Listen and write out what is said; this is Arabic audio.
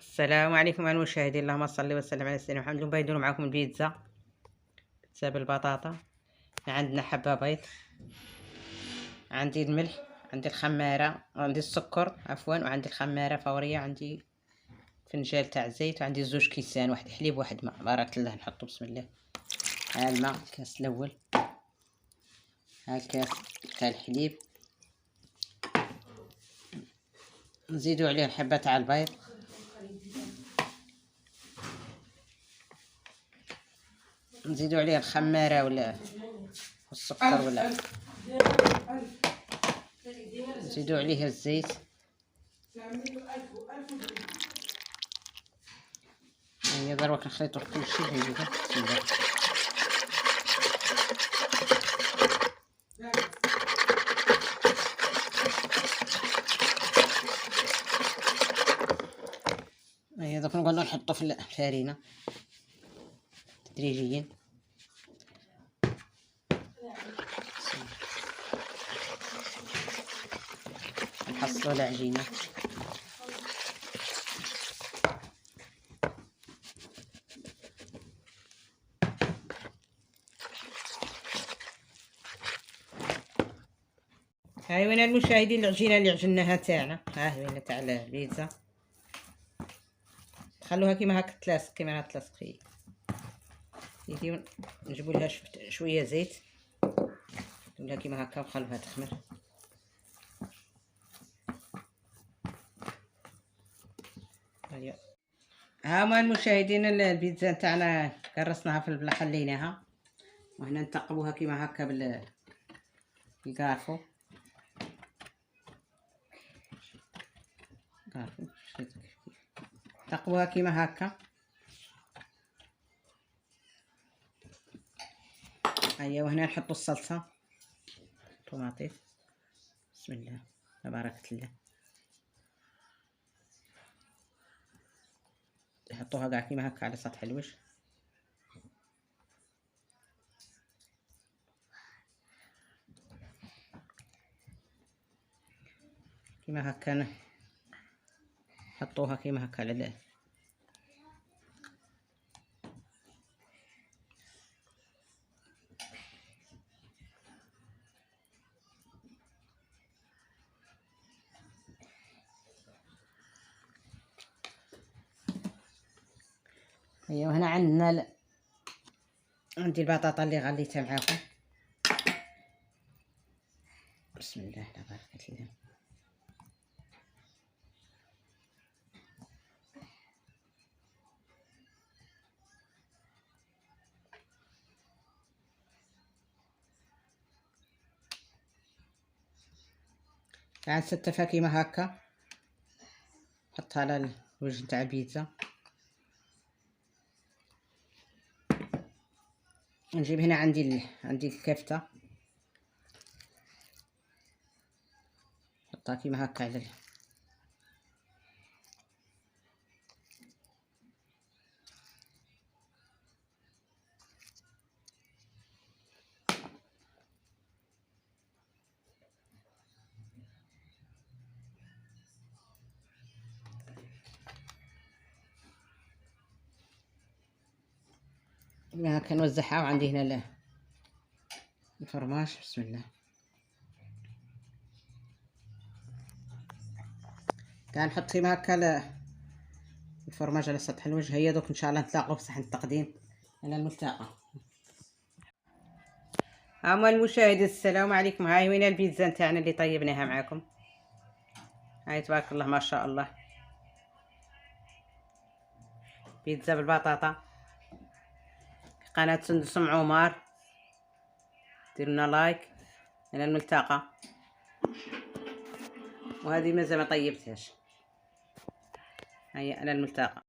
السلام عليكم أيها المشاهدين، اللهم صل وسلم على سيدنا محمد. اليوم بندير معكم البيتزا بالبطاطا. عندنا حبة بيض، عندي الملح، عندي الخمارة، عندي السكر عفوا، وعندي الخمارة فورية، عندي فنجان تاع زيت، وعندي زوج كيسان، واحد حليب واحد ماء. بارك الله. نحطو بسم الله. ها الماء الكاس الاول، ها الكاس تاع الحليب، نزيدو عليه الحبة تاع البيض، نزيدو عليه الخمارة ولا السكر ولا نزيدو عليه الزيت، هي دروك نخلطو كلشي هكذا. بسم الله. هي دوك نقولو نحطو في الفرينة تدريجيا. نحصلو العجينة، هاي وين المشاهدين العجينة اللي عجناها تاعنا، ها هي تاع البيتزا. خلوها كيما هاك تلاصق، كيما هاك تلاصق هي. نجيبو لها شوية زيت ولا كيما هكا وخلوها تخمر. ها هما المشاهدين البيتزا تاعنا كرسناها في البلا، خليناها، وهنا نتقبوها كيما هكا بالكارفو. تقبوها كيما هكا. هيا وهنا نحطو الصلصة طماطيس. بسم الله تبارك الله. نحطوها كاع كيما هكا على سطح الوجه. كيما هكا نحطوها كيما هكا على هيا. وهنا عندنا عندي البطاطا اللي غليتها معاكم. بسم الله تبارك الله. تعال نستفها كيما هكا، نحطها على الوجه تاع البيتزا. نجيب هنا عندي الكفتة، نحطها كيما هكا على كيما هكا نوزعها. وعندي هنا الفرماج. بسم الله. تعال نحط كيما هكا الفرماج على سطح الوجه. هيا دوك ان شاء الله نتلاقوا في صحن التقديم. الى الملتقى. هما المشاهدين السلام عليكم. هاي وين البيتزا نتاعنا اللي طيبناها معاكم. هاي تبارك الله ما شاء الله، بيتزا بالبطاطا. قناة سندس ام عمر، ديروا لنا لايك. الى الملتقى. وهذه مازال ما طيبتهاش. هيا الى الملتقى.